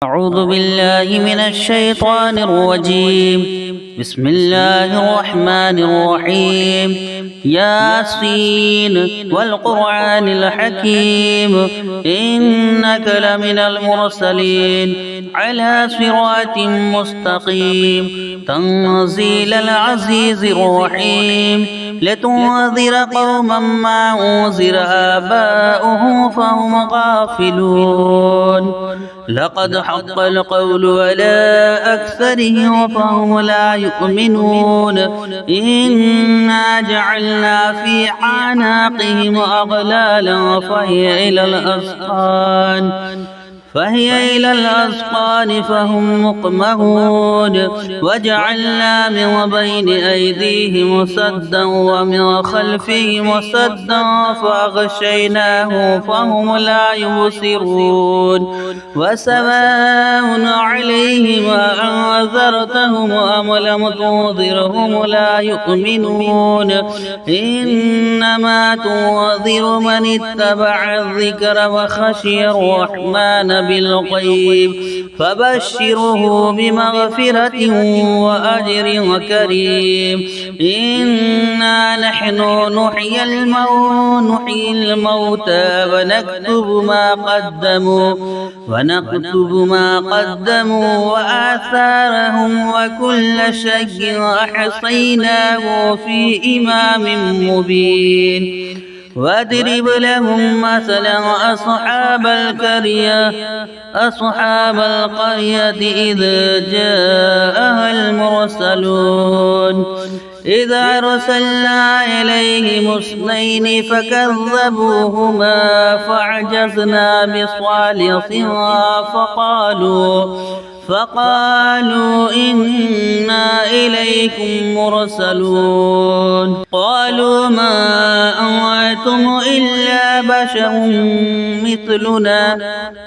أعوذ بالله من الشيطان الرجيم. بسم الله الرحمن الرحيم. ياسين والقرآن الحكيم إنك لمن المرسلين على صراط مستقيم تنزيل العزيز الرحيم. لتنذر قوما ما أنذر آباؤهم فهم غافلون. لقد حق القول على أكثرهم فهم لا يؤمنون. إنا جعلنا في أعناقهم أغلالا فهي إلى الأذقان فهم مقمحون. وجعلنا من بين أيديهم سدا ومن خلفهم سدا فأغشيناهم فهم لا يبصرون. وسواء عليهم أنذرتهم أم لم تنذرهم لا يؤمنون. إنما تنذر من اتبع الذكر وخشي الرحمن بالغيب فبشره بمغفرة وأجر كريم. إنا نحن نحيي الموتى ونكتب ما قدموا وآثارهم وكل شيء أحصيناه في إمام مبين. واضرب لهم مثلا أصحاب القرية إذ جاءها المرسلون. إذا أرسلنا إليهم اثنين فكذبوهما فعجزنا بصالحها فقالوا إنا إليكم مرسلون. قالوا ما أنتم إلا بشر مثلنا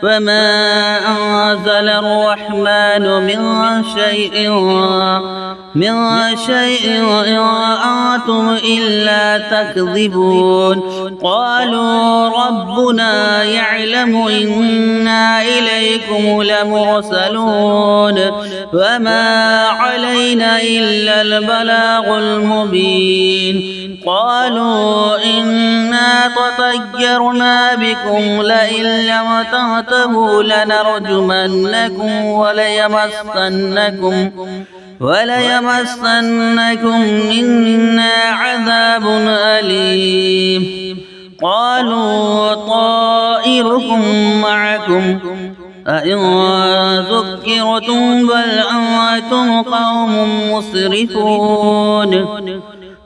وما أنزل الرحمن من شيء إن أنتم إلا تكذبون. قالوا ربنا يعلم إنا إليكم لمرسلون وما علينا إلا البلاغ المبين. قالوا إنا تطيرنا بكم لئن لم تنتهوا لنرجمنكم وليمسنكم منا عذاب أليم. قالوا طائركم معكم أئن ذكرتم بل أنتم قوم مسرفون.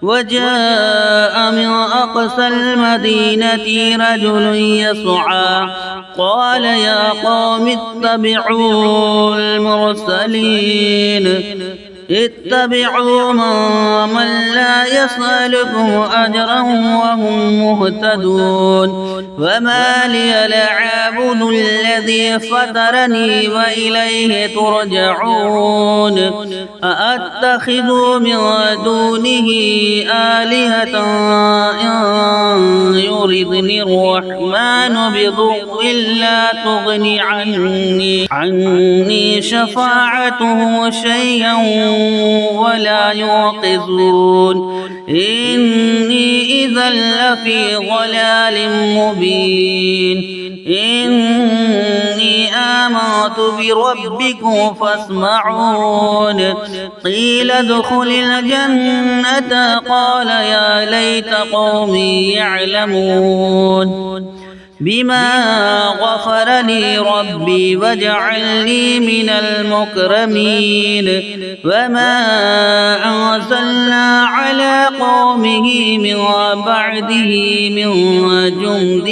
وجاء من أقصى المدينة رجل يسعى قال يا قوم اتبعوا المرسلين اتبعوا من لا يسألكم أجرا وهم مهتدون. وما لي لا أعبد الذي فطرني وإليه ترجعون. أأتخذ من دونه آلهة إن يردني الرحمن بضر لا تغني عني شفاعتهم شيئا ولا يوقظون. إني إذا لفي ضلال مبين. إني آمنت بربكم فاسمعون. قيل ادخل الجنة قال يا ليت قومي يعلمون بما غفر لي ربي وجعلني من المكرمين. وما أنزلنا على قومه من بعده من جند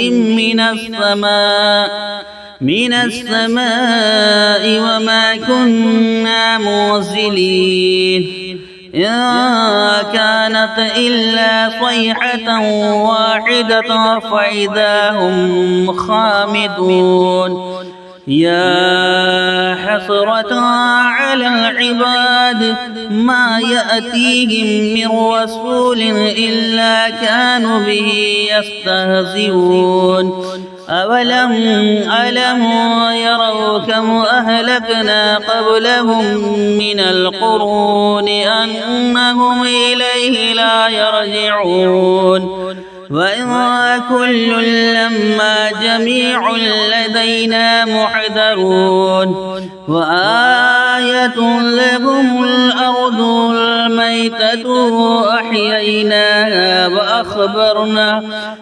من السماء وما كنا منزلين. إن كانت إلا صيحة واحدة فإذا هم خامدون. يا حسرة على العباد ما يأتيهم من رسول إلا كانوا به يستهزئون. ألم يروا كم أهلكنا قبلهم من القرون أنهم إليه لا يرجعون وإن كل لما جميع لدينا محضرون وآية لهم الأرض الميتة أحييناها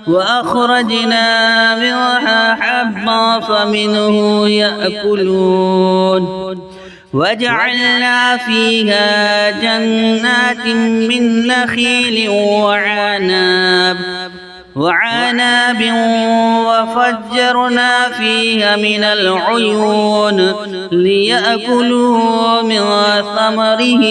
وأخرجنا منها حبا فمنه يأكلون وجعلنا فيها جنات من نخيل وعناب وفجرنا فيها من العيون ليأكلوا من ثمره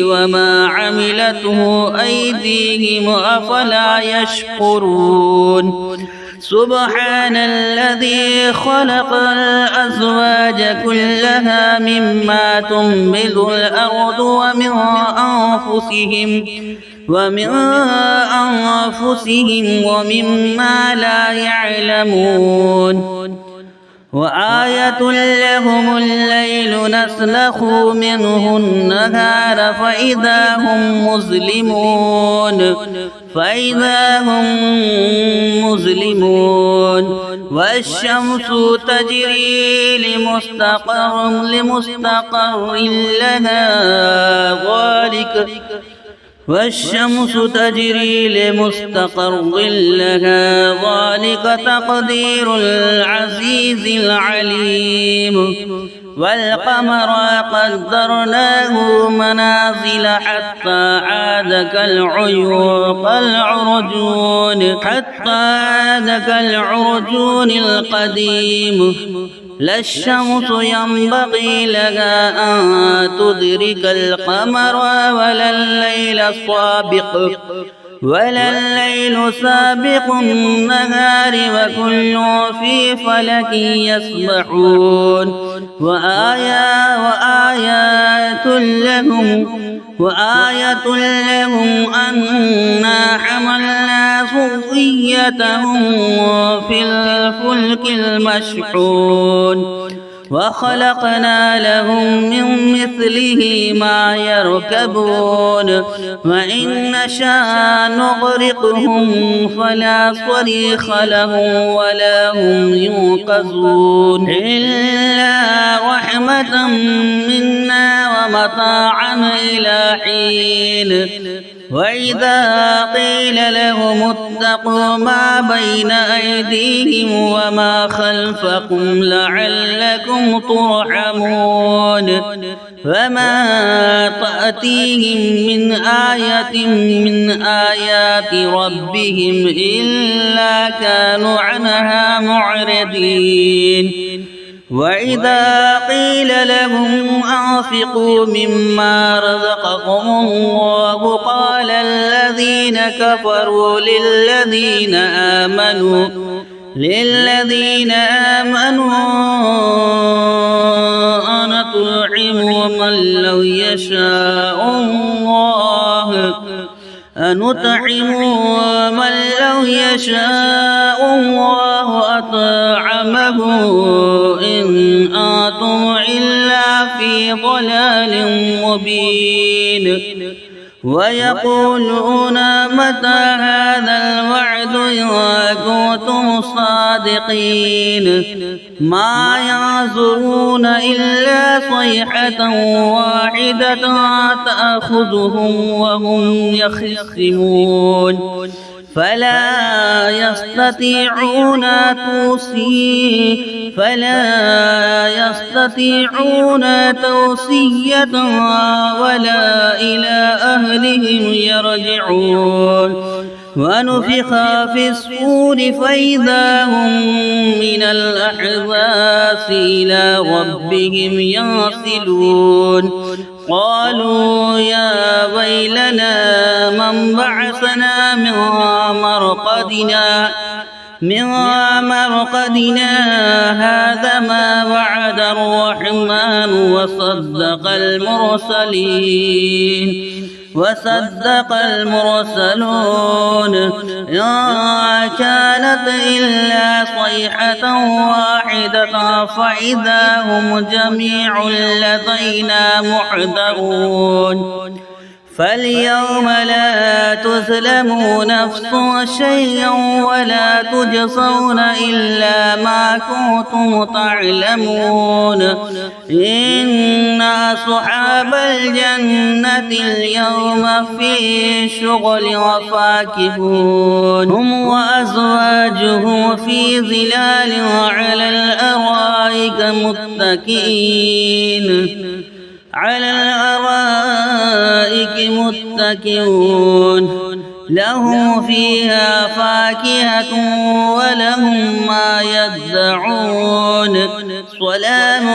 وما عملته أيديهم أفلا يشكرون سبحان الذي خلق الأزواج كلها مما تنبت الأرض ومن أنفسهم ومما لا يعلمون وآية لهم الليل نسلخ منه النهار فإذا هم مظلمون والشمس تجري لمستقر لها ذلك تقدير العزيز العليم والقمر قدرناه منازل حتى عاد كالعرجون القديم لا الشمس ينبغي لها أن تدرك القمر ولا الليل سابق النهار وكل في فلك يسبحون وآية لهم أنا حملنا ذريتهم في الفلك المشحون وخلقنا لهم من مثله ما يركبون وإن نشاء نغرقهم فلا صريخ لهم ولا هم ينقذون إلا رحمة منا ومتاعا إلى حين وإذا قيل لهم اتقوا ما بين أيديهم وما خلفكم لعلكم ترحمون فما تأتيهم من آية من آيات ربهم إلا كانوا عنها معرضين وإذا قيل لهم أنفقوا مما رزقكم الله قال الذين كفروا للذين آمنوا أنطعم من لو يشاء الله أطعمه إن أنتم إلا في ضلال مبين ويقولون متى هذا الوعد إن كنتم صادقين ما ينظرون إلا صيحة واحدة تأخذهم وهم يخصمون فلا يستطيعون توصية ولا إلى أهلهم يرجعون ونفخ في الصور فإذا هم من الأحزاب إلى ربهم ينسلون قالوا يا ويلنا من بعثنا من مرقدنا من مرقدنا هذا ما وعد الرحمن وصدق المرسلون إن كانت إلا صيحة واحدة فإذا هم جميع لدينا محضرون فاليوم لا تظلم نفس شيئا ولا تجزون إلا ما كنتم تعلمون إن أصحاب الجنة اليوم في شغل وفاكهون هم وأزواجهم في ظلال على الأرائك متكئون لهم فيها فاكهة ولهم ما يدعون سلام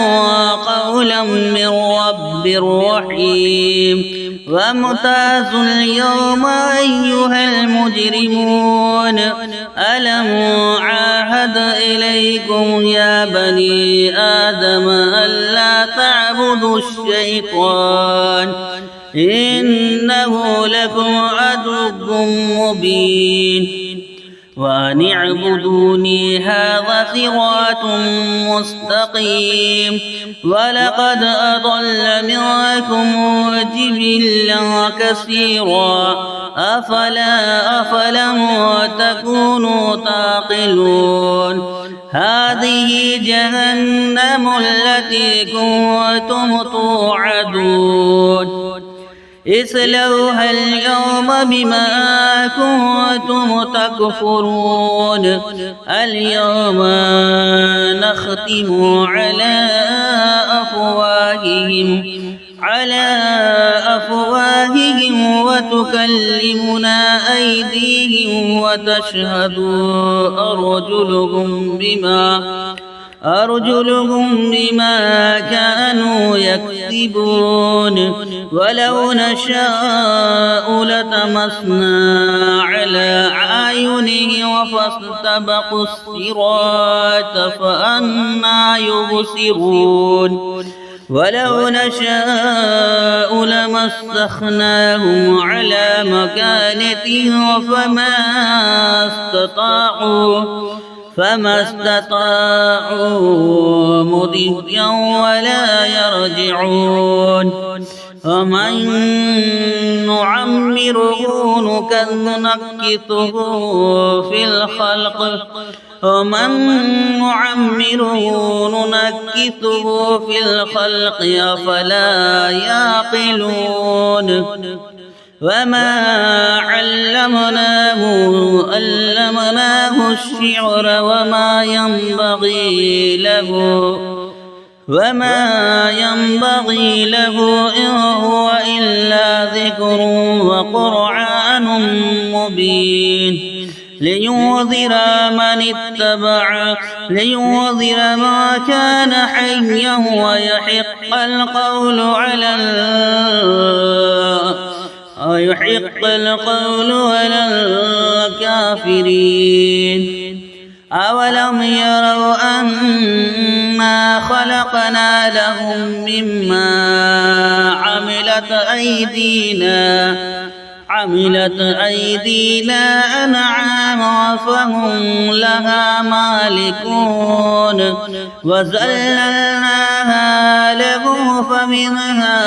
قولا من رب رحيم وامتازوا اليوم أيها المجرمون ألم عاهد إليكم يا بني آدم ألا تعبدوا الشيطان إنه لكم عدو مبين وأن اعبدوني هذا صراط مستقيم ولقد أضل منكم جبلا كثيرا أفلم تكونوا تعقلون هذه جهنم التي كنتم توعدون اصلوها اليوم بما كنتم تكفرون اليوم نختم على أفواههم وتكلمنا أيديهم وتشهد أرجلهم بما كانوا يكسبون ولو نشاء لطمسنا على أعينهم فاستبقوا الصراط فأنى يبصرون ولو نشاء لمسخناهم على مكانتهم فما استطاعوا مضيا ولا يرجعون ومن نعمره نكثه في الخلق أفلا يعقلون وما علمناه الشعر وما ينبغي له إن هو إلا ذكر وقرآن مبين لينذر ما كان حيا ويحق القول على الكافرين أولم يروا أنا خلقنا لهم مما عملت أيدينا أنعاما فهم لها مالكون وذللناها لهم فمنها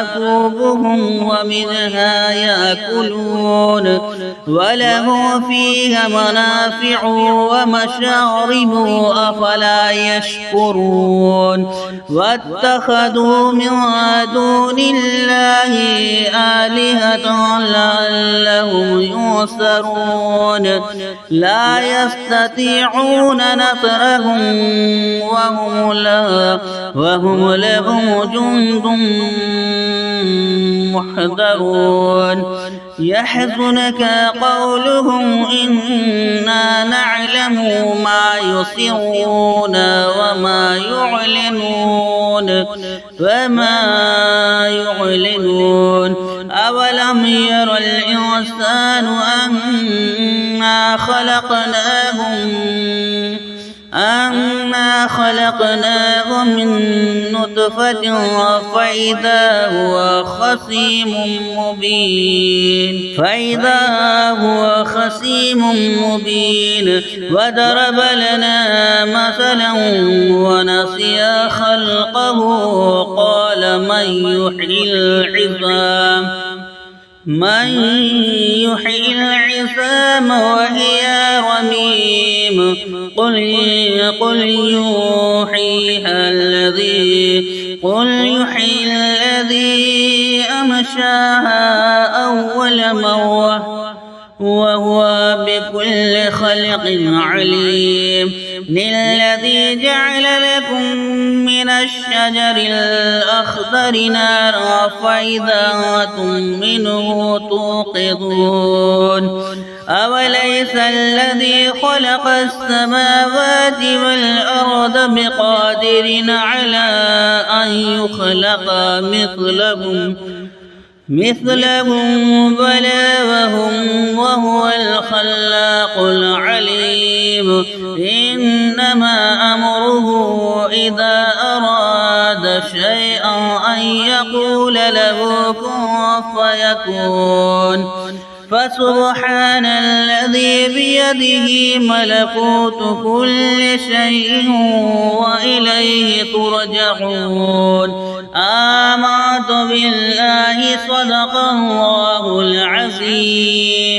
ركوبهم ومنها يأكلون وله فيها منافع ومشارب أفلا يشكرون واتخذوا من دون الله آلهة لعلهم ينصرون لا يستطيعون نصرهم وهم لهم جند محضرون يحزنك قولهم إنا نعلم ما يسرون وما يعلنون أولم ير الإنسان أنا أنا خلقناه من نطفة فإذا هو خصيم مبين وضرب لنا مثلا ونسي خلقه قال من يحيي العظام وهي رميم قل يحييها الذي أنشاها أول مرة وهو بكل خلق عليم الذي جعل لكم من الشجر الأخضر نارا فإذا أنتم منه توقدون أوليس الذي خلق السماوات والأرض بقادر على أن يخلق مثلهم بلى وهو الخلاق العليم إنما أمره إذا أراد شيئا أن يقول له كن فيكون فسبحان الذي بيده ملكوت كل شيء وإليه ترجعون آمنت بالله صدق الله العظيم.